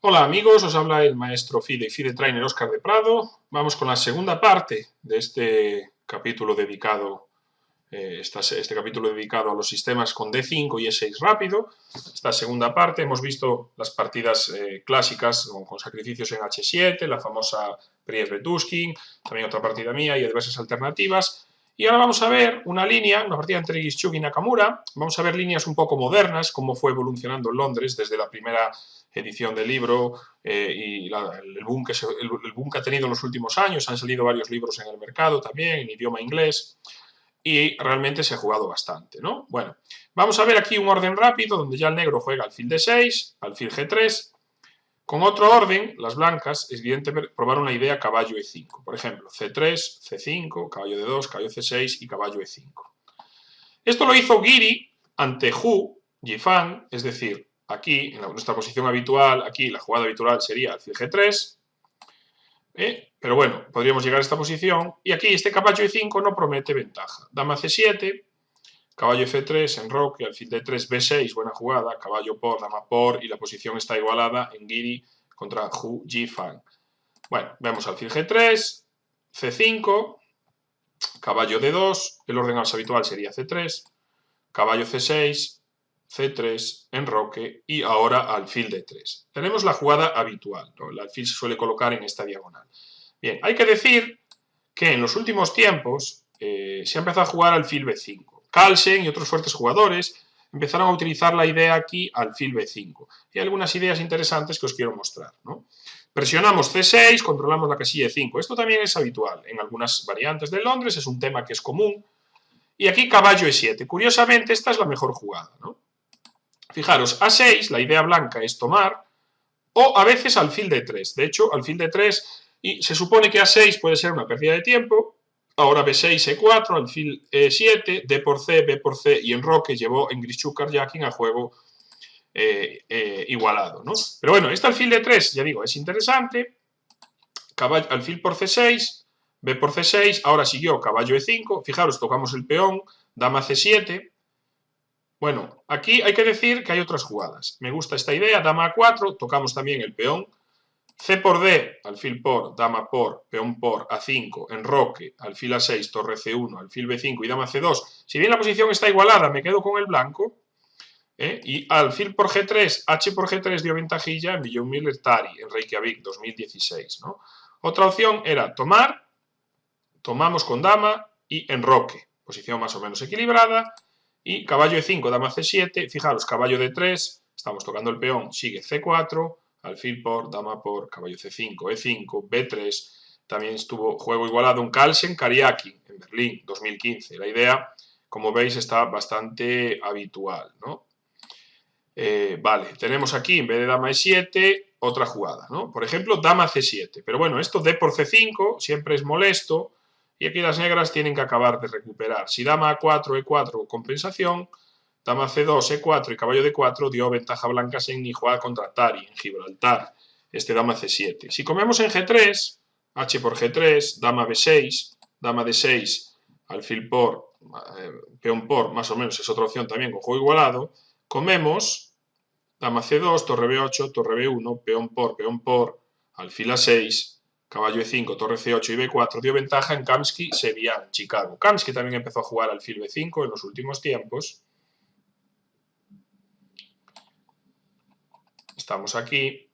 Hola amigos, os habla el maestro FIDE y FIDE Trainer Óscar de Prado. Vamos con la segunda parte de este capítulo dedicado, este capítulo dedicado a los sistemas con D5 y E6 rápido. Esta segunda parte hemos visto las partidas clásicas con sacrificios en H7, la famosa Priev-Letuskin, también otra partida mía y diversas alternativas. Y ahora vamos a ver una partida entre Gischuk y Nakamura. Vamos a ver líneas un poco modernas, cómo fue evolucionando en Londres desde la primera edición del libro y el boom que ha tenido en los últimos años. Han salido varios libros en el mercado también, en idioma inglés, y realmente se ha jugado bastante, ¿no? Bueno, vamos a ver aquí un orden rápido donde ya el negro juega alfil D6, alfil G3. Con otro orden, las blancas, es evidente probar una idea caballo E5. Por ejemplo, C3, C5, caballo D2, caballo C6 y caballo E5. Esto lo hizo Giri ante Hu Yifan, es decir, aquí, en nuestra posición habitual, aquí la jugada habitual sería alfil G3, pero bueno, podríamos llegar a esta posición, y aquí este caballo E5 no promete ventaja. Dama C7, caballo F3, enroque, alfil D3, B6, buena jugada, caballo por, dama por, y la posición está igualada en Giri contra Hu Yifan. Bueno, vemos alfil G3, C5, caballo D2, el orden más habitual sería C3, caballo C6, C3, enroque y ahora alfil D3. Tenemos la jugada habitual, ¿no? El alfil se suele colocar en esta diagonal. Bien, hay que decir que en los últimos tiempos se ha empezado a jugar alfil B5. Carlsen y otros fuertes jugadores empezaron a utilizar la idea aquí alfil B5. Y hay algunas ideas interesantes que os quiero mostrar, ¿no? Presionamos C6, controlamos la casilla E5. Esto también es habitual en algunas variantes de Londres, es un tema que es común. Y aquí caballo E7. Curiosamente, esta es la mejor jugada, ¿no? Fijaros, A6, la idea blanca es tomar, o a veces alfil D3. De hecho, alfil D3, y se supone que A6 puede ser una pérdida de tiempo. Ahora B6, E4, alfil E7, D por C, B por C y enroque llevó en Gischuk Karjakin a juego igualado, ¿no? Pero bueno, este alfil D3, ya digo, es interesante. Alfil por C6, B por C6, ahora siguió caballo E5, fijaros, tocamos el peón, dama C7. Bueno, aquí hay que decir que hay otras jugadas. Me gusta esta idea, dama A4, tocamos también el peón, C por D, alfil por, dama por, peón por, A5, enroque, alfil A6, torre C1, alfil B5 y dama C2. Si bien la posición está igualada, me quedo con el blanco. Y alfil por G3, H por G3 dio ventajilla en Björn Miller Tari, en Reykjavik 2016, ¿no? Otra opción era tomar, tomamos con dama y enroque, posición más o menos equilibrada, y caballo E5, dama C7, fijaros, caballo D3, estamos tocando el peón, sigue C4, alfil por, dama por, caballo C5, E5, B3, también estuvo juego igualado en Carlsen, Karjakin, en Berlín, 2015. La idea, como veis, está bastante habitual, ¿no? Vale, tenemos aquí, en vez de dama E7, otra jugada, ¿no? Por ejemplo, dama C7. Pero bueno, esto D por C5 siempre es molesto y aquí las negras tienen que acabar de recuperar. Si dama A4, E4, compensación, dama C2, E4 y caballo D4 dio ventaja blanca en Nijuá contra Tari, en Gibraltar, este dama C7. Si comemos en G3, H por G3, dama B6, dama D6, alfil por, peón por, más o menos es otra opción también con juego igualado, comemos dama C2, torre B8, torre B1, peón por, alfil A6, caballo E5, torre C8 y B4 dio ventaja en Kamsky, Sevian, Chicago. Kamsky también empezó a jugar alfil B5 en los últimos tiempos. Estamos aquí.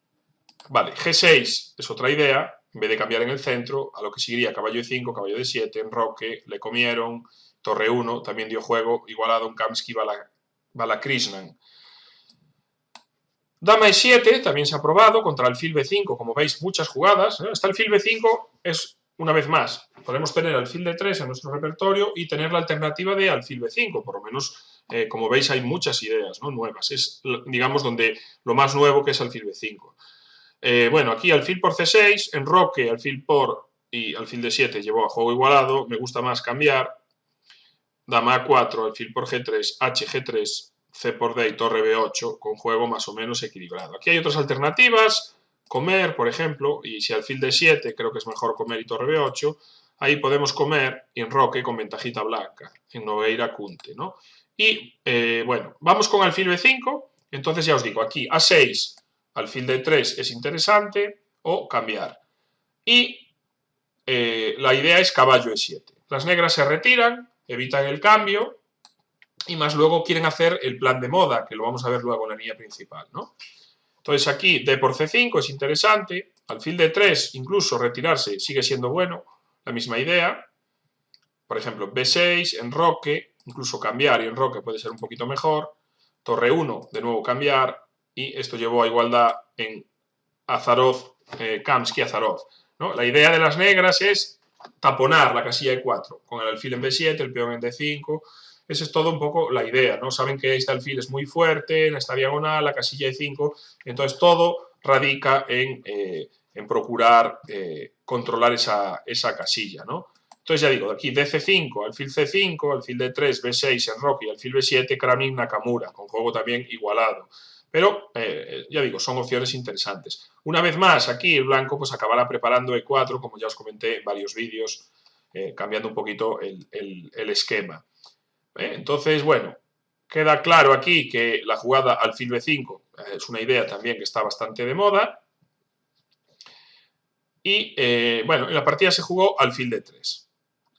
Vale, G6 es otra idea. En vez de cambiar en el centro, a lo que seguiría caballo E5, caballo D7, enroque, le comieron, torre 1, también dio juego, igualado en Kamsky, Balakrishnan. Dama E7 también se ha probado contra alfil B5, como veis, muchas jugadas. Esta alfil B5 es, una vez más, podemos tener alfil D3 en nuestro repertorio y tener la alternativa de alfil B5, por lo menos, como veis, hay muchas ideas, ¿no? Nuevas. Es, digamos, donde lo más nuevo que es alfil B5. Bueno, aquí alfil por C6, enroque, alfil por y alfil D7 llevó a juego igualado. Me gusta más cambiar. Dama A4, alfil por G3, H, G3, C por D y torre B8 con juego más o menos equilibrado. Aquí hay otras alternativas, comer, por ejemplo, y si alfil D7 creo que es mejor comer y torre B8, ahí podemos comer y enroque con ventajita blanca, en Nogueira Kunte, ¿no? Y bueno, vamos con alfil B5, entonces ya os digo, aquí A6, alfil D3 es interesante, o cambiar. Y la idea es caballo E7. Las negras se retiran, evitan el cambio, y más luego quieren hacer el plan de moda, que lo vamos a ver luego en la línea principal, ¿no? Entonces aquí D por C5 es interesante, alfil D3 incluso retirarse sigue siendo bueno, la misma idea. Por ejemplo, B6, enroque, incluso cambiar y enroque puede ser un poquito mejor. Torre 1, de nuevo cambiar, y esto llevó a igualdad en Azarov, Kamsky-Azarov, ¿no? La idea de las negras es taponar la casilla E4 con el alfil en B7, el peón en D5. Esa es todo un poco la idea, ¿no? Saben que este alfil es muy fuerte en esta diagonal, la casilla E5, entonces todo radica en procurar controlar esa casilla, ¿no? Entonces ya digo, aquí DC5, alfil C5, alfil D3, B6, enroque y alfil B7, Kramnik Nakamura, con juego también igualado. Pero, ya digo, son opciones interesantes. Una vez más, aquí el blanco pues acabará preparando E4, como ya os comenté en varios vídeos, cambiando un poquito el esquema. Entonces, bueno, queda claro aquí que la jugada alfil B5 es una idea también que está bastante de moda. Y, bueno, en la partida se jugó alfil D3.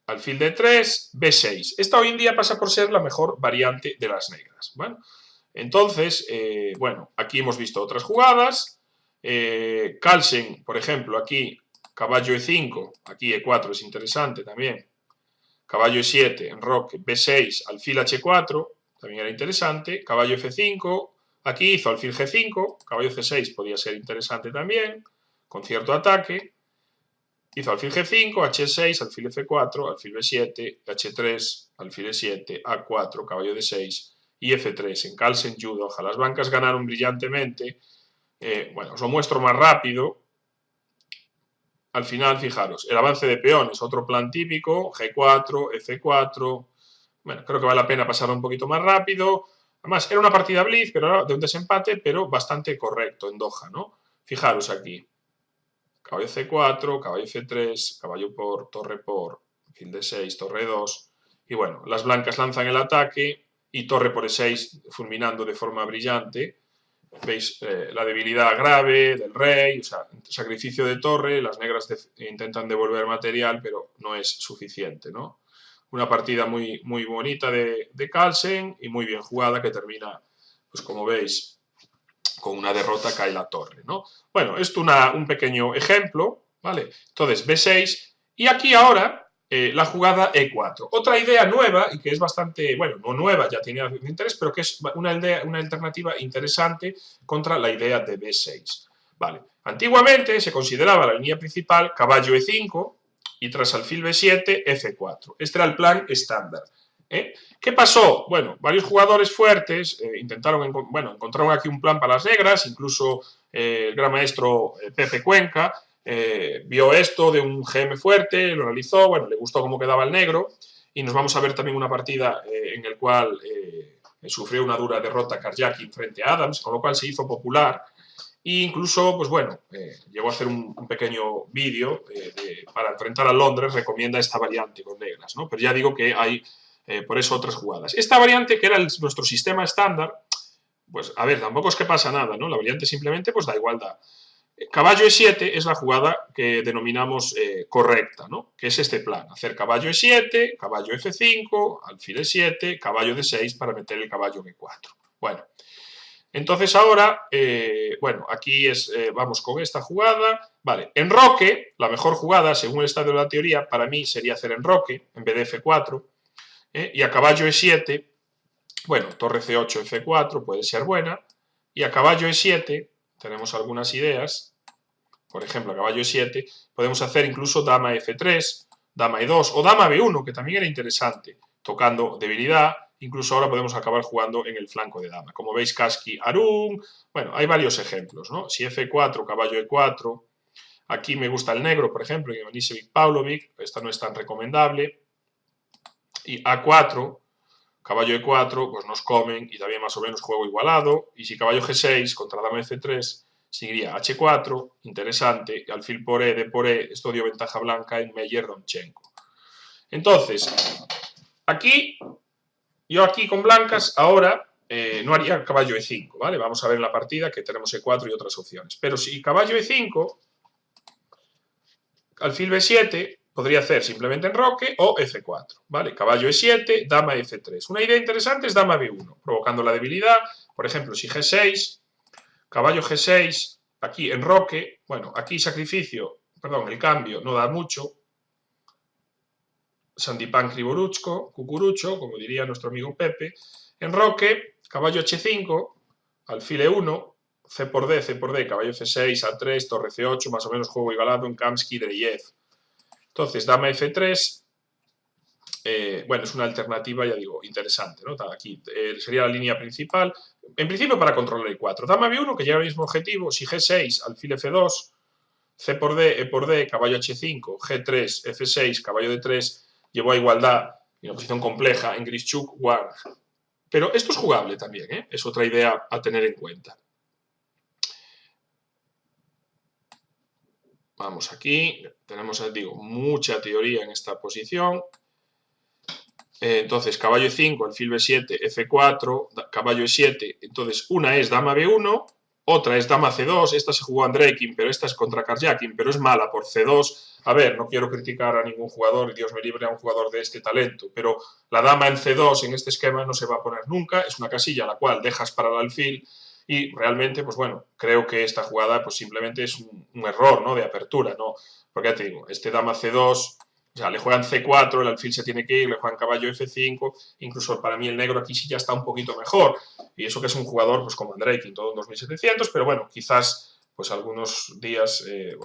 Alfil D3, B6. Esta hoy en día pasa por ser la mejor variante de las negras. Bueno, entonces, bueno, aquí hemos visto otras jugadas. Carlsen, por ejemplo, aquí caballo E5, aquí E4 es interesante también. Caballo E7, enroque, B6, alfil H4, también era interesante. Caballo F5, aquí hizo alfil G5, caballo C6 podía ser interesante también, con cierto ataque. Hizo alfil G5, H6, alfil F4, alfil B7, H3, alfil E7, A4, caballo D6 y F3 en Carlsen Judo. Las blancas ganaron brillantemente. Bueno, os lo muestro más rápido. Al final, fijaros, el avance de peones, otro plan típico, G4, F4. Bueno, creo que vale la pena pasar un poquito más rápido. Además, era una partida blitz, pero era de un desempate, pero bastante correcto en Doha, ¿no? Fijaros aquí. Caballo C4, caballo C3, caballo por, torre por, alfil D6, torre 2. Y bueno, las blancas lanzan el ataque y torre por E6 fulminando de forma brillante. Veis la debilidad grave del rey, o sea, sacrificio de torre, las negras intentan devolver material, pero no es suficiente, ¿no? Una partida muy, muy bonita de Carlsen y muy bien jugada que termina, pues como veis, con una derrota cae la torre, ¿no? Bueno, esto un pequeño ejemplo, ¿vale? Entonces, B6, y aquí ahora la jugada E4. Otra idea nueva, y que es bastante, bueno, no nueva, ya tiene interés, pero que es una alternativa interesante contra la idea de B6. Vale, antiguamente se consideraba la línea principal caballo E5 y tras alfil B7, F4. Este era el plan estándar. ¿Qué pasó? Bueno, varios jugadores fuertes intentaron, encontraron aquí un plan para las negras, incluso el gran maestro Pepe Cuenca vio esto de un GM fuerte, lo analizó, bueno, le gustó cómo quedaba el negro, y nos vamos a ver también una partida en el cual sufrió una dura derrota Karjakin frente a Adams, con lo cual se hizo popular, e incluso, pues bueno, llegó a hacer un pequeño vídeo para enfrentar a Londres, recomienda esta variante con negras, ¿no? Pero ya digo que hay por eso otras jugadas. Esta variante, que era nuestro sistema estándar, pues a ver, tampoco es que pasa nada, ¿no? La variante simplemente pues da igualdad. Caballo E7 es la jugada que denominamos correcta, ¿no? Que es este plan, hacer caballo E7, caballo F5, alfil E7, caballo D6 para meter el caballo B4. Bueno, entonces ahora, bueno, aquí vamos con esta jugada. Vale, enroque, la mejor jugada, según el estado de la teoría, para mí sería hacer enroque en vez de F4. Y a caballo E7, bueno, torre C8, F4 puede ser buena. Y a caballo E7 tenemos algunas ideas. Por ejemplo, a caballo E7 podemos hacer incluso dama F3, dama E2 o dama B1, que también era interesante, tocando debilidad. Incluso ahora podemos acabar jugando en el flanco de dama. Como veis, Kasky, Arun. Bueno, hay varios ejemplos, ¿no? Si F4, caballo E4. Aquí me gusta el negro, por ejemplo, en Ivanisevic Pavlovic. Esta no es tan recomendable. Y A4, caballo E4, pues nos comen y también más o menos juego igualado. Y si caballo G6 contra dama F3, seguiría H4, interesante, y alfil por E, D por E, esto dio ventaja blanca en Meyer-Domchenko. Entonces, yo aquí con blancas, ahora no haría caballo E5, ¿vale? Vamos a ver en la partida que tenemos E4 y otras opciones. Pero si caballo E5, alfil B7, podría hacer simplemente enroque o F4, ¿vale? Caballo E7, dama F3. Una idea interesante es dama B1, provocando la debilidad. Por ejemplo, si G6, caballo G6, aquí enroque, bueno, aquí sacrificio, perdón, el cambio no da mucho. Sandipán cucurucho, como diría nuestro amigo Pepe. Enroque, caballo H5, alfil E1, C por D, caballo F6, A3, torre C8, más o menos juego igualado en Kamsky, Dreyev. Entonces, dama F3, bueno, es una alternativa, ya digo, interesante, ¿no? Aquí sería la línea principal, en principio para controlar el 4. Dama B1, que llega al mismo objetivo, si G6, alfil F2, C por D, E por D, caballo H5, G3, F6, caballo D3, llevó a igualdad y una posición compleja en Grischuk, Wang. Pero esto es jugable también, ¿eh? Es otra idea a tener en cuenta. Vamos aquí, tenemos, digo, mucha teoría en esta posición. Entonces, caballo E5, alfil B7, F4, caballo E7. Entonces, una es dama B1, otra es dama C2. Esta se jugó Andreikin, pero esta es contra Karjakin, pero es mala por C2. A ver, no quiero criticar a ningún jugador, y Dios me libre a un jugador de este talento, pero la dama en C2 en este esquema no se va a poner nunca. Es una casilla a la cual dejas para el alfil y realmente, pues bueno, creo que esta jugada pues simplemente es un error, ¿no? De apertura, ¿no? Porque ya te digo, este dama C2... O sea, le juegan C4, el alfil se tiene que ir, le juegan caballo F5, incluso para mí el negro aquí sí ya está un poquito mejor. Y eso que es un jugador pues como Andreikin, todo en 2700, pero bueno, quizás pues algunos días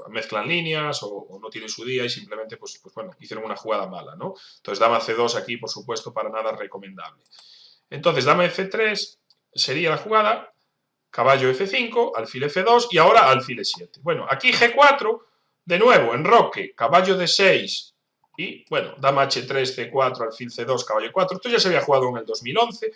mezclan líneas o no tienen su día y simplemente pues bueno, hicieron una jugada mala, ¿no? Entonces dama C2 aquí, por supuesto, para nada recomendable. Entonces dama F3 sería la jugada, caballo F5, alfil F2 y ahora alfil E7. Bueno, aquí G4, de nuevo, enroque, caballo D6, y, bueno, dama H3, C4, alfil C2, caballo 4. Esto ya se había jugado en el 2011.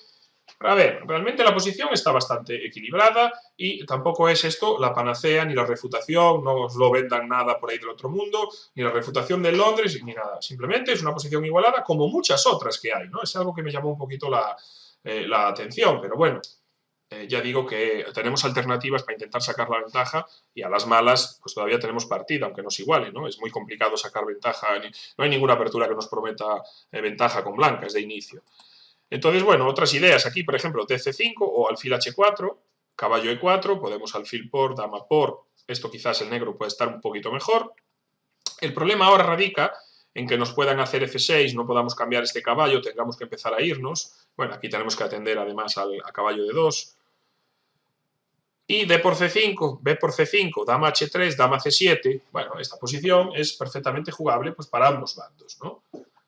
Pero a ver, realmente la posición está bastante equilibrada y tampoco es esto la panacea ni la refutación, no os lo vendan nada por ahí del otro mundo, ni la refutación de Londres, ni nada. Simplemente es una posición igualada como muchas otras que hay, ¿no? Es algo que me llamó un poquito la atención, pero bueno, ya digo que tenemos alternativas para intentar sacar la ventaja y a las malas pues todavía tenemos partida, aunque nos iguale, ¿no? Es muy complicado sacar ventaja, no hay ninguna apertura que nos prometa ventaja con blancas de inicio. Entonces, bueno, otras ideas aquí, por ejemplo, TC5 o alfil H4, caballo E4, podemos alfil por, dama por, esto quizás el negro puede estar un poquito mejor. El problema ahora radica en que nos puedan hacer F6, no podamos cambiar este caballo, tengamos que empezar a irnos. Bueno, aquí tenemos que atender además a caballo de 2. Y D por C5, B por C5, dama H3, dama C7. Bueno, esta posición es perfectamente jugable pues, para ambos bandos, ¿no?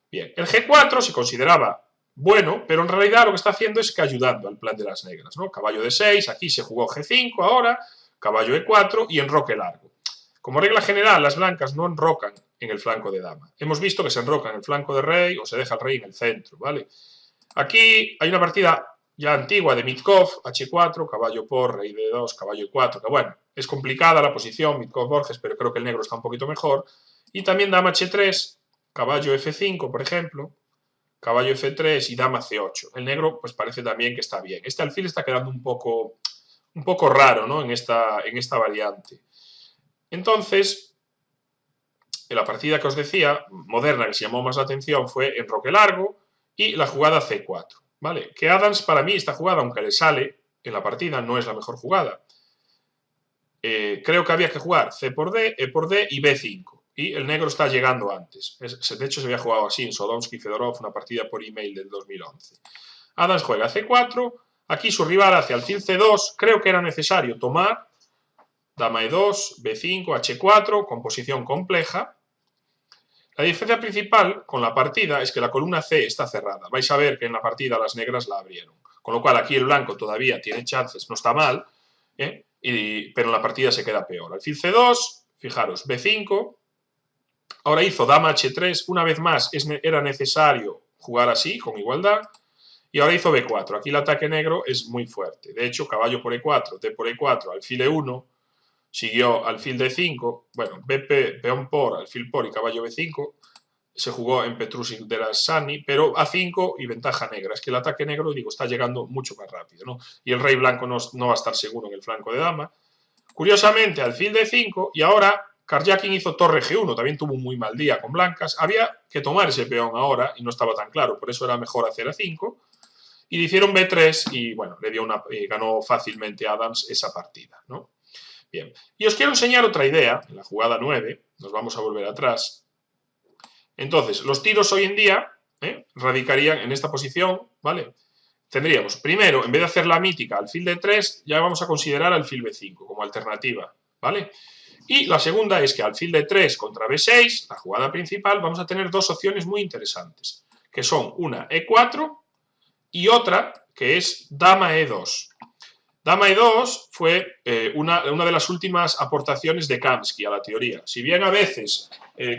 Bien, el G4 se consideraba bueno, pero en realidad lo que está haciendo es que ayudando al plan de las negras, ¿no? Caballo D6, aquí se jugó G5 ahora, caballo E4 y enroque largo. Como regla general, las blancas no enrocan en el flanco de dama. Hemos visto que se enroca en el flanco de rey o se deja el rey en el centro, ¿vale? Aquí hay una partida ya antigua de Mitkov, H4, caballo por, rey D2, caballo E4, que bueno, es complicada la posición, Mitkov-Borges, pero creo que el negro está un poquito mejor. Y también dama H3, caballo F5, por ejemplo, caballo F3 y dama C8. El negro, pues parece también que está bien. Este alfil está quedando un poco raro, ¿no? En esta variante. Entonces, en la partida que os decía, moderna, que se llamó más la atención, fue enroque largo y la jugada C4. ¿Vale? Que Adams, para mí, esta jugada, aunque le sale en la partida, no es la mejor jugada. Creo que había que jugar C por D, E por D y B5. Y el negro está llegando antes. De hecho, se había jugado así en Sodomsky-Fedorov, una partida por email del 2011. Adams juega C4. Aquí su rival hace alfil C2. Creo que era necesario tomar. Dama E2, B5, H4, con posición compleja. La diferencia principal con la partida es que la columna C está cerrada. Vais a ver que en la partida las negras la abrieron. Con lo cual aquí el blanco todavía tiene chances, no está mal, pero en la partida se queda peor. Alfil C2, fijaros, B5. Ahora hizo dama H3. Una vez más era necesario jugar así, con igualdad. Y ahora hizo B4. Aquí el ataque negro es muy fuerte. De hecho, caballo por E4, D por E4, alfil E1. Siguió alfil D5, bueno, peón por, alfil por y caballo B5. se jugó en Petrushik de la Sani, pero A5 y ventaja negra. Es que el ataque negro, digo, está llegando mucho más rápido, ¿no? Y el rey blanco no va a estar seguro en el flanco de dama. Curiosamente, alfil D5 y ahora Karjakin hizo torre G1, también tuvo un muy mal día con blancas. Había que tomar ese peón ahora y no estaba tan claro, por eso era mejor hacer A5. Y le hicieron B3 y, bueno, ganó fácilmente Adams esa partida, ¿no? Bien, y os quiero enseñar otra idea, en la jugada 9, nos vamos a volver atrás. Entonces, los tiros hoy en día radicarían en esta posición, ¿vale? Tendríamos, primero, en vez de hacer la mítica alfil D3, ya vamos a considerar alfil B5 como alternativa, ¿vale? Y la segunda es que alfil D3 contra B6, la jugada principal, vamos a tener dos opciones muy interesantes, que son una E4 y otra que es dama E2. Dama E2 fue una de las últimas aportaciones de Kamsky a la teoría. Si bien a veces,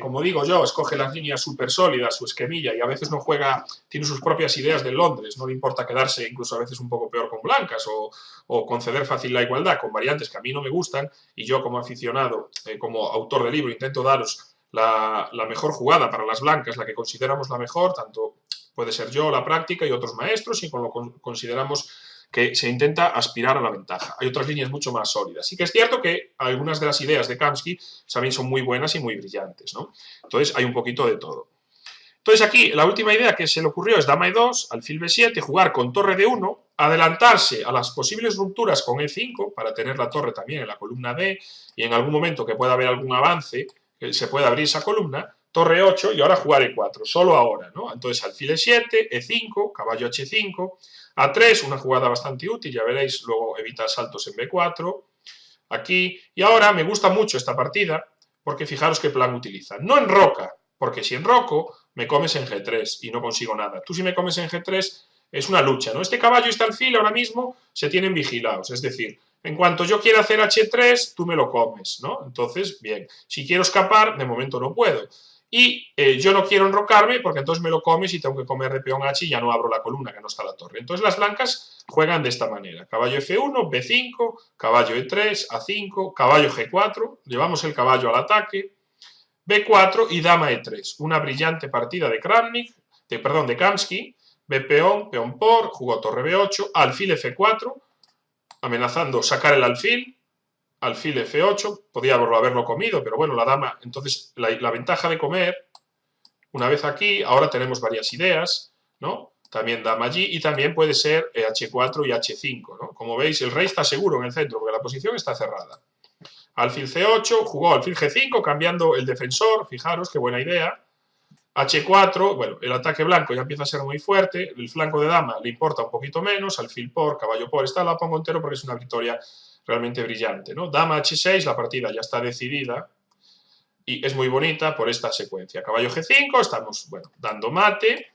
como digo yo, escoge las líneas súper sólidas, su esquemilla, y a veces no juega, tiene sus propias ideas de Londres, no le importa quedarse incluso a veces un poco peor con blancas o conceder fácil la igualdad con variantes que a mí no me gustan, y yo como aficionado, como autor del libro, intento daros la mejor jugada para las blancas, la que consideramos la mejor, tanto puede ser yo, la práctica y otros maestros, y con lo que consideramos que se intenta aspirar a la ventaja. Hay otras líneas mucho más sólidas. Sí que es cierto que algunas de las ideas de Kamsky también son muy buenas y muy brillantes, ¿no? Entonces hay un poquito de todo. Entonces aquí la última idea que se le ocurrió es dama E2, alfil B7, jugar con torre D1, adelantarse a las posibles rupturas con E5 para tener la torre también en la columna D y en algún momento que pueda haber algún avance, que se pueda abrir esa columna, torre 8 y ahora jugar E4, solo ahora, ¿no? Entonces alfil E7, E5, caballo H5, A3, una jugada bastante útil, ya veréis, luego evita saltos en B4, aquí, y ahora me gusta mucho esta partida, porque fijaros qué plan utiliza. No enroca, porque si enroco, me comes en G3 y no consigo nada. Tú si me comes en G3 es una lucha, ¿no? Este caballo y este alfil ahora mismo se tienen vigilados, es decir, en cuanto yo quiera hacer H3, tú me lo comes, ¿no? Entonces, bien, si quiero escapar, de momento no puedo. Y yo no quiero enrocarme porque entonces me lo comes y tengo que comer de peón H y ya no abro la columna, que no está la torre. Entonces las blancas juegan de esta manera. Caballo F1, B5, caballo E3, A5, caballo G4, llevamos el caballo al ataque, B4 y dama E3. Una brillante partida de de Kamsky, B peón, peón por, jugó torre B8, alfil F4, amenazando sacar el alfil F8, podía haberlo comido, pero bueno, la dama, entonces la ventaja de comer, una vez aquí, ahora tenemos varias ideas, ¿no? También dama allí y también puede ser H4 y H5, ¿no? Como veis, el rey está seguro en el centro porque la posición está cerrada. Alfil C8, jugó alfil G5 cambiando el defensor, fijaros qué buena idea. H4, bueno, el ataque blanco ya empieza a ser muy fuerte, el flanco de dama le importa un poquito menos, alfil por, caballo por, esta la pongo entero porque es una victoria realmente brillante, ¿no? Dama H6, la partida ya está decidida y es muy bonita por esta secuencia. Caballo G5, estamos, bueno, dando mate,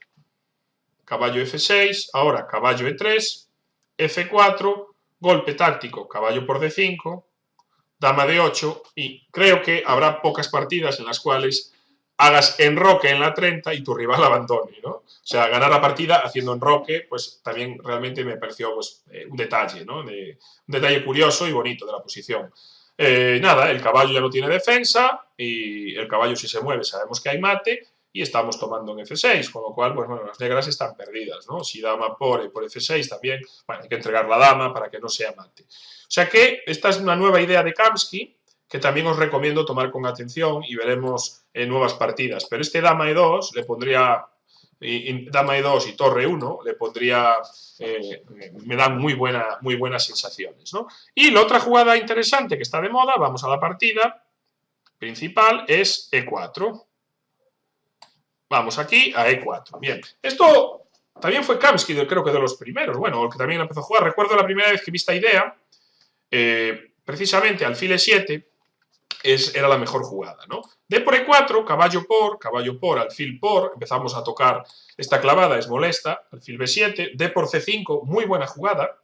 caballo F6, ahora caballo E3, F4, golpe táctico, caballo por D5, dama D8 y creo que habrá pocas partidas en las cuales hagas enroque en la 30 y tu rival abandone, ¿no? O sea, ganar la partida haciendo enroque, pues también realmente me pareció pues, un detalle, ¿no? Un detalle curioso y bonito de la posición. Nada, el caballo ya no tiene defensa y el caballo si se mueve sabemos que hay mate y estamos tomando en F6, con lo cual, pues bueno, las negras están perdidas, ¿no? Si dama por F6 también, bueno, hay que entregar la dama para que no sea mate. O sea que esta es una nueva idea de Kamsky, que también os recomiendo tomar con atención y veremos nuevas partidas. Pero este dama E2 le pondría, dama E2 y torre 1, le pondría, me dan muy buenas sensaciones, ¿no? Y la otra jugada interesante que está de moda, vamos a la partida principal, es E4. Vamos aquí a E4. Bien, esto también fue Kamsky, creo que de los primeros, bueno, el que también empezó a jugar. Recuerdo la primera vez que vi esta idea, precisamente alfil E7, era la mejor jugada, ¿no? D por E4, caballo por, alfil por, empezamos a tocar esta clavada, es molesta, alfil B7, D por C5, muy buena jugada,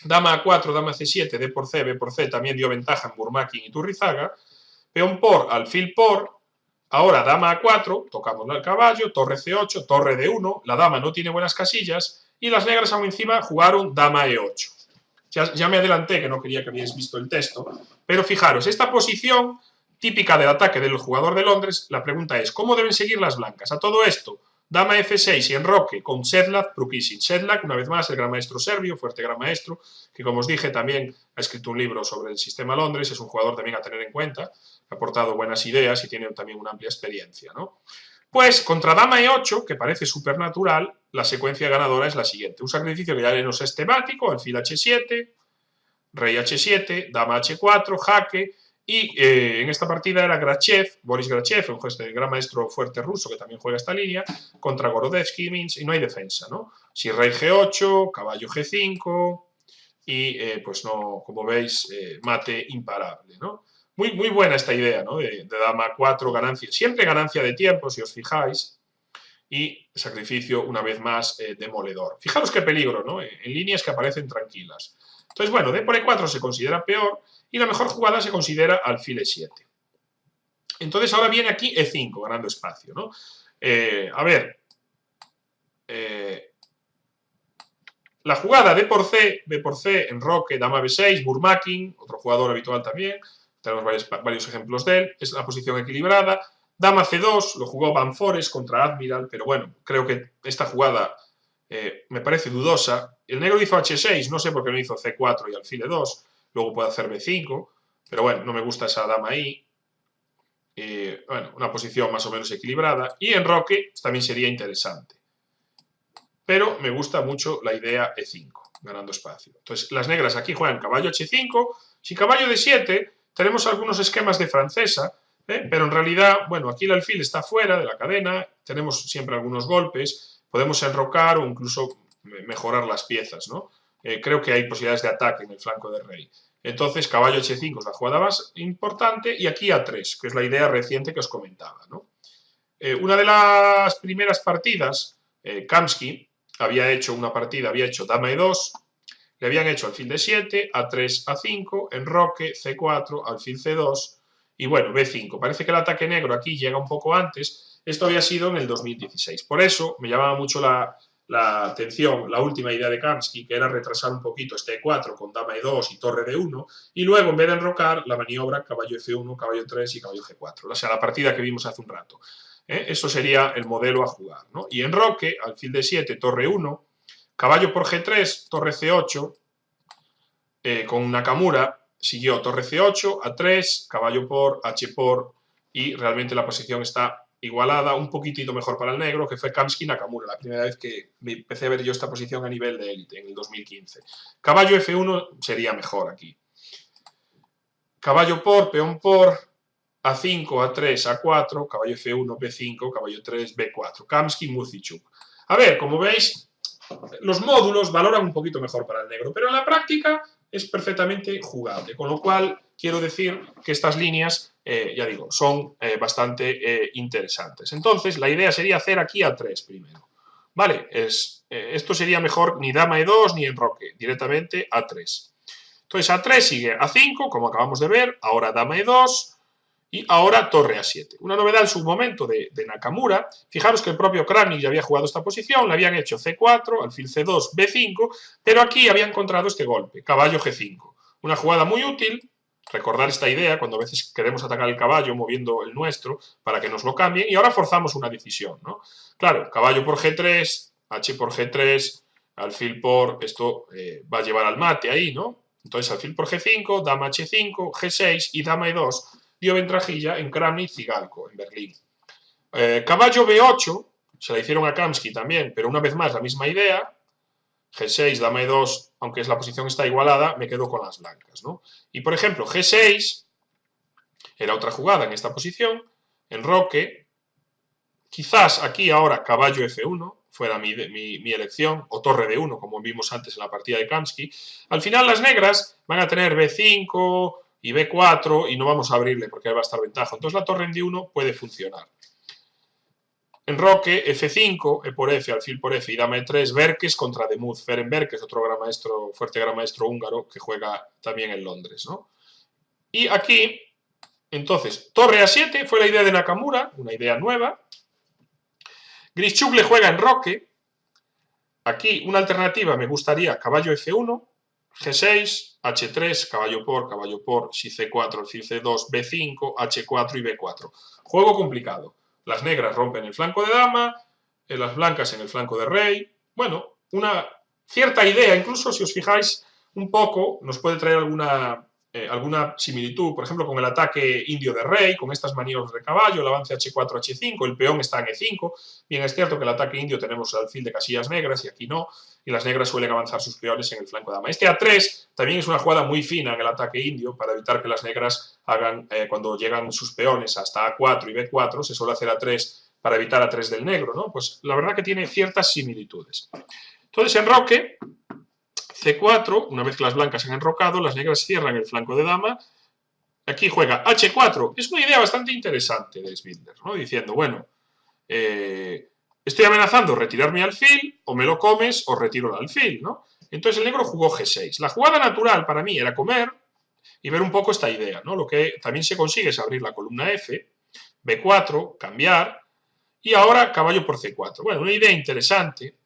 dama A4, dama C7, D por C, B por C, también dio ventaja en Burmakin y Turrizaga, peón por, alfil por, ahora dama A4, tocamos el caballo, torre C8, torre D1, la dama no tiene buenas casillas, y las negras aún encima jugaron dama E8. Ya me adelanté, que no quería que habíais visto el texto, pero fijaros, esta posición típica del ataque del jugador de Londres, la pregunta es, ¿cómo deben seguir las blancas? A todo esto, dama F6 y enroque con Sedlak Prukisin. Sedlak, una vez más, el gran maestro serbio, fuerte gran maestro, que como os dije también ha escrito un libro sobre el sistema Londres, es un jugador también a tener en cuenta, ha aportado buenas ideas y tiene también una amplia experiencia, ¿no? Pues contra dama E8, que parece supernatural, la secuencia ganadora es la siguiente. Un sacrificio que ya nos es temático, alfil H7, rey H7, dama H4, jaque, y en esta partida era Grachev, Boris Grachev, un gran maestro fuerte ruso que también juega esta línea, contra Gorodetsky, y no hay defensa, ¿no? Si rey G8, caballo G5, y pues no, como veis, mate imparable, ¿no? Muy buena esta idea, ¿no? De dama 4, ganancia, siempre ganancia de tiempo, si os fijáis, y sacrificio, una vez más, demoledor. Fijaros qué peligro, ¿no? En líneas que aparecen tranquilas. Entonces, bueno, d por e4 se considera peor y la mejor jugada se considera alfil e7. Entonces ahora viene aquí e5, ganando espacio, ¿no? A ver, la jugada d por C, enroque, dama b6, Burmakin, otro jugador habitual también, tenemos varios ejemplos de él, es la posición equilibrada. Dama c2, lo jugó Van Forest contra Admiral, pero bueno, creo que esta jugada me parece dudosa. El negro hizo h6, no sé por qué no hizo c4 y alfil e2, luego puede hacer b5, pero bueno, no me gusta esa dama ahí. Bueno, una posición más o menos equilibrada. Y enroque también sería interesante. Pero me gusta mucho la idea e5, ganando espacio. Entonces, las negras aquí juegan caballo h5. Si caballo d7, tenemos algunos esquemas de francesa, pero en realidad, bueno, aquí el alfil está fuera de la cadena, tenemos siempre algunos golpes, podemos enrocar o incluso mejorar las piezas, ¿no? Creo que hay posibilidades de ataque en el flanco del rey. Entonces, caballo h5 es la jugada más importante y aquí a3, que es la idea reciente que os comentaba, ¿no? Una de las primeras partidas, Kamsky había hecho una partida, había hecho dama e2, le habían hecho alfil d7, a3, a5, enroque, c4, alfil c2 y bueno, b5. Parece que el ataque negro aquí llega un poco antes. Esto había sido en el 2016. Por eso me llamaba mucho la atención la última idea de Kamsky, que era retrasar un poquito este e4 con dama e2 y torre d1, y luego en vez de enrocar, la maniobra caballo f1, caballo 3 y caballo g4. O sea, la partida que vimos hace un rato. Eso sería el modelo a jugar, ¿no? Y enroque, alfil d7, torre 1, caballo por g3, torre c8, con Nakamura siguió torre c8, a3, caballo por, h por, y realmente la posición está igualada, un poquitito mejor para el negro, que fue Kamsky-Nakamura, la primera vez que empecé a ver yo esta posición a nivel de élite, en el 2015. Caballo f1 sería mejor aquí. Caballo por, peón por, a5, a3, a4, caballo f1, b5, caballo 3, b4. Kamsky, Murzichuk. A ver, como veis, los módulos valoran un poquito mejor para el negro, pero en la práctica es perfectamente jugable, con lo cual quiero decir que estas líneas, ya digo, son bastante interesantes. Entonces, la idea sería hacer aquí a3 primero, ¿vale? Esto sería mejor ni dama e2 ni enroque, directamente a3. Entonces, a3 sigue a5, como acabamos de ver, ahora dama e2, y ahora torre a7. Una novedad en su momento de Nakamura, fijaros que el propio Kramnik ya había jugado esta posición, le habían hecho c4, alfil c2, b5, pero aquí había encontrado este golpe, caballo g5. Una jugada muy útil, recordar esta idea cuando a veces queremos atacar el caballo moviendo el nuestro para que nos lo cambien, y ahora forzamos una decisión, ¿no? Claro, caballo por g3, h por g3, alfil por, esto va a llevar al mate ahí, ¿no? Entonces alfil por g5, dama h5, g6 y dama e2, dio ventajilla en Kramnik y Galco, en Berlín. Caballo B8, se la hicieron a Kamsky también, pero una vez más la misma idea. G6, dama E2, aunque la posición está igualada, me quedo con las blancas, ¿no? Y por ejemplo, G6 era otra jugada en esta posición, enroque, quizás aquí ahora caballo F1, fuera mi elección, o torre D1, como vimos antes en la partida de Kamsky. Al final las negras van a tener B5 y B4 y no vamos a abrirle porque ahí va a estar ventaja. Entonces la torre en D1 puede funcionar. Enroque, F5, E por F, alfil por F y dama E3, Berkes contra Demuth. Ferenc Berkes, otro gran maestro, fuerte gran maestro húngaro que juega también en Londres, ¿no? Y aquí, entonces, torre A7 fue la idea de Nakamura, una idea nueva. Grischuk le juega enroque. Aquí una alternativa me gustaría caballo F1, G6, H3, caballo por, si C4, alfil C2, B5, H4 y B4. Juego complicado. Las negras rompen el flanco de dama, las blancas en el flanco de rey. Bueno, una cierta idea, incluso si os fijáis un poco, nos puede traer alguna similitud, por ejemplo, con el ataque indio de rey, con estas maniobras de caballo, el avance H4, H5, el peón está en E5. Bien, es cierto que el ataque indio tenemos el alfil de casillas negras y aquí no, y las negras suelen avanzar sus peones en el flanco de dama. Este A3 también es una jugada muy fina en el ataque indio para evitar que las negras hagan, cuando llegan sus peones hasta A4 y B4, se suele hacer A3 para evitar A3 del negro, ¿no? Pues la verdad que tiene ciertas similitudes. Entonces, enroque, C4, una vez que las blancas han enrocado, las negras cierran el flanco de dama. Aquí juega H4. Es una idea bastante interesante de Svidler, ¿no? Diciendo, bueno, estoy amenazando retirar mi alfil, o me lo comes o retiro el alfil, ¿no? Entonces el negro jugó G6. La jugada natural para mí era comer y ver un poco esta idea, ¿no? Lo que también se consigue es abrir la columna F, B4, cambiar, y ahora caballo por C4. Bueno, una idea interesante.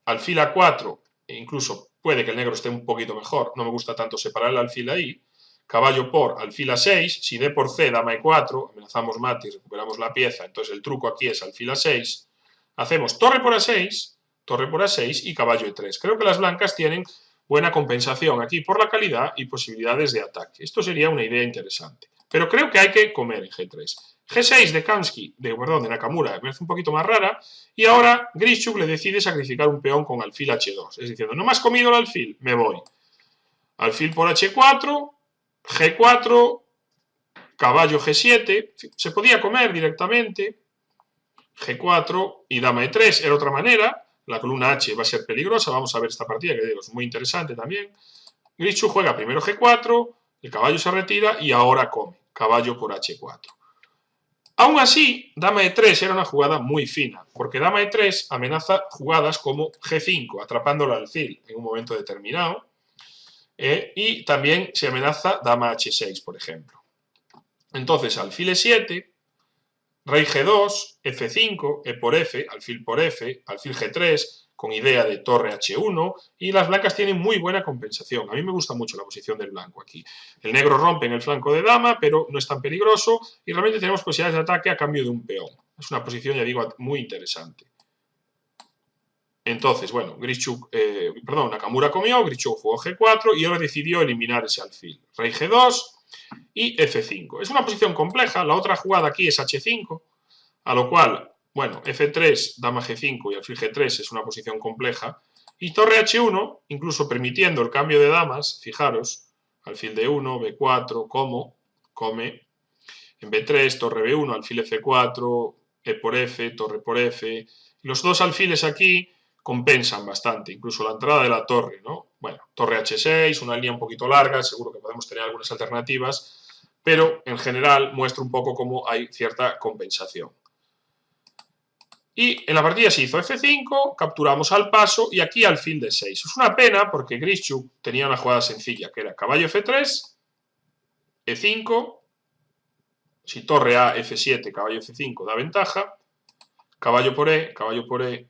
Alfil A4, e incluso puede que el negro esté un poquito mejor, no me gusta tanto separar el alfil ahí. Caballo por alfil A6, si D por C, dama E4, amenazamos mate y recuperamos la pieza, entonces el truco aquí es alfil A6. Hacemos torre por A6 y caballo E3. Creo que las blancas tienen buena compensación aquí por la calidad y posibilidades de ataque. Esto sería una idea interesante. Pero creo que hay que comer en G3. G6 de Kamsky, de Nakamura, me hace un poquito más rara. Y ahora Grischuk le decide sacrificar un peón con alfil H2. Es diciendo, no me has comido el alfil, me voy. Alfil por H4, G4, caballo G7. Se podía comer directamente. G4 y dama E3 era otra manera. La columna H va a ser peligrosa. Vamos a ver esta partida que digo, es muy interesante también. Grischuk juega primero G4, el caballo se retira y ahora come. Caballo por H4. Aún así, dama E3 era una jugada muy fina, porque dama E3 amenaza jugadas como G5, atrapando el alfil en un momento determinado, y también se amenaza dama H6, por ejemplo. Entonces, alfil E7, rey G2, F5, E por F, alfil G3, con idea de torre H1, y las blancas tienen muy buena compensación. A mí me gusta mucho la posición del blanco aquí. El negro rompe en el flanco de dama, pero no es tan peligroso, y realmente tenemos posibilidades de ataque a cambio de un peón. Es una posición, ya digo, muy interesante. Entonces, bueno, Nakamura comió, Grischuk jugó G4, y ahora decidió eliminar ese alfil. Rey G2 y F5. Es una posición compleja, la otra jugada aquí es H5, a lo cual... Bueno, F3, dama G5 y alfil G3 es una posición compleja. Y torre H1, incluso permitiendo el cambio de damas, fijaros, alfil D1, B4, come. En B3, torre B1, alfil F4, E por F, torre por F. Los dos alfiles aquí compensan bastante, incluso la entrada de la torre, ¿no? Bueno, torre H6, una línea un poquito larga, seguro que podemos tener algunas alternativas, pero en general muestra un poco cómo hay cierta compensación. Y en la partida se hizo F5, capturamos al paso y aquí alfil D6. Es una pena porque Grischuk tenía una jugada sencilla, que era caballo F3, E5, si torre A, F7, caballo F5 da ventaja, caballo por E,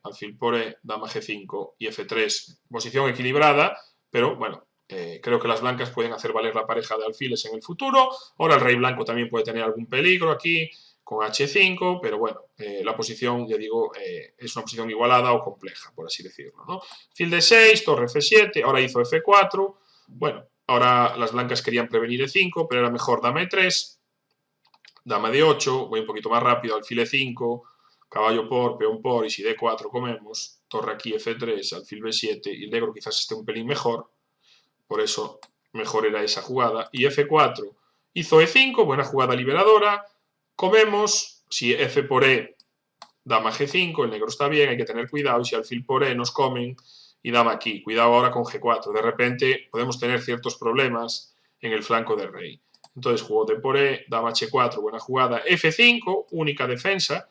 alfil por E, dama G5 y F3. Posición equilibrada, pero bueno, creo que las blancas pueden hacer valer la pareja de alfiles en el futuro. Ahora el rey blanco también puede tener algún peligro aquí, con H5, pero bueno, la posición, ya digo, es una posición igualada o compleja, por así decirlo, ¿no? Alfil D6, torre F7, ahora hizo F4, bueno, ahora las blancas querían prevenir E5, pero era mejor dama E3, dama D8, voy un poquito más rápido, alfil E5, caballo por, peón por, y si D4 comemos, torre aquí F3, alfil B7, y el negro quizás esté un pelín mejor, por eso mejor era esa jugada, y F4 hizo E5, buena jugada liberadora, comemos, si F por E, dama G5, el negro está bien, hay que tener cuidado, y si alfil por E nos comen, y dama aquí, cuidado ahora con G4, de repente podemos tener ciertos problemas en el flanco del rey. Entonces jugó D por E, dama H4, buena jugada, F5, única defensa,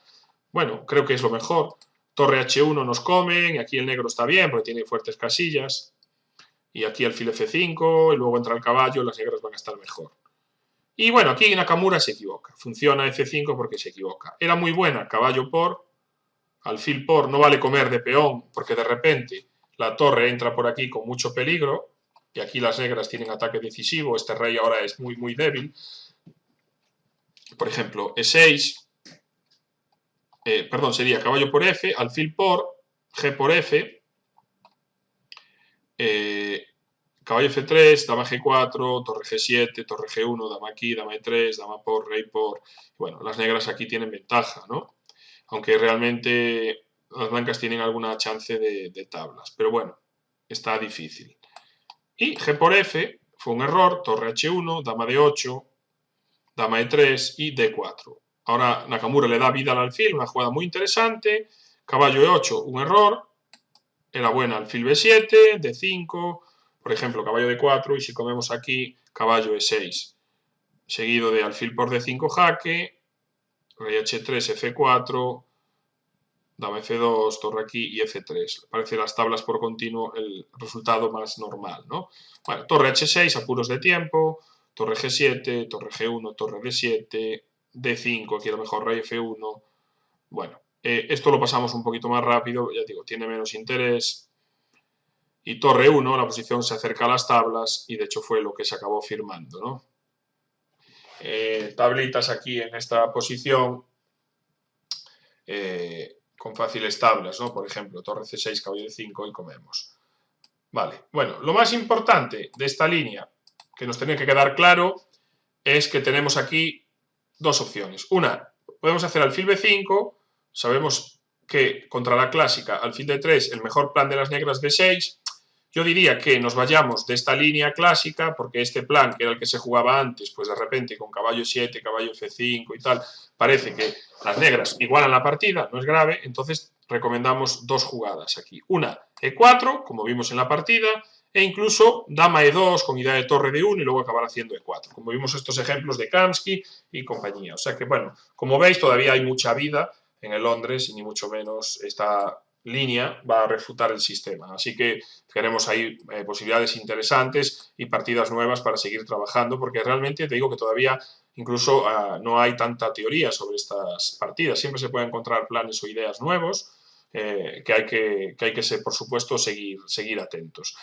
bueno, creo que es lo mejor, torre H1 nos comen, y aquí el negro está bien, porque tiene fuertes casillas, y aquí alfil F5, y luego entra el caballo, las negras van a estar mejor. Y bueno, aquí Nakamura se equivoca. Funciona F5 porque se equivoca. Era muy buena, caballo por, alfil por, no vale comer de peón porque de repente la torre entra por aquí con mucho peligro. y aquí las negras tienen ataque decisivo, este rey ahora es muy, muy débil. Por ejemplo, E6, perdón, sería caballo por F, alfil por, G por F, caballo F3, dama G4, torre G7, torre G1, dama aquí, dama E3, dama por, rey por. Bueno, las negras aquí tienen ventaja, ¿no? Aunque realmente las blancas tienen alguna chance de tablas. Pero bueno, está difícil. Y G por F fue un error, torre H1, dama D8, dama E3 y D4. Ahora Nakamura le da vida al alfil, una jugada muy interesante. Caballo E8, un error. Era buena alfil B7, D5, por ejemplo, caballo D4, y si comemos aquí, caballo E6. Seguido de alfil por D5 jaque, rey H3, F4, dama F2, torre aquí y F3. Parece las tablas por continuo el resultado más normal, ¿no? Bueno, torre H6, apuros de tiempo, torre G7, torre G1, torre D7, D5, aquí a lo mejor rey F1. Bueno, esto lo pasamos un poquito más rápido, ya digo, tiene menos interés. Y torre 1, la posición se acerca a las tablas y de hecho fue lo que se acabó firmando, ¿no? Tablitas aquí en esta posición con fáciles tablas, ¿no? Por ejemplo, torre C6, caballo D5 y comemos. Vale, bueno, lo más importante de esta línea que nos tiene que quedar claro es que tenemos aquí dos opciones. Una, podemos hacer alfil B5, sabemos que contra la clásica alfil D3 el mejor plan de las negras D6. Yo diría que nos vayamos de esta línea clásica, porque este plan, que era el que se jugaba antes, pues de repente con caballo 7, caballo F5 y tal, parece que las negras igualan la partida, no es grave, entonces recomendamos dos jugadas aquí. Una, E4, como vimos en la partida, e incluso dama E2 con idea de torre de 1 y luego acabar haciendo E4, como vimos estos ejemplos de Kamsky y compañía. O sea que, bueno, como veis, todavía hay mucha vida en el Londres y ni mucho menos esta línea va a refutar el sistema. Así que tenemos ahí posibilidades interesantes y partidas nuevas para seguir trabajando, porque realmente te digo que todavía incluso no hay tanta teoría sobre estas partidas. Siempre se pueden encontrar planes o ideas nuevos que hay que por supuesto, seguir atentos.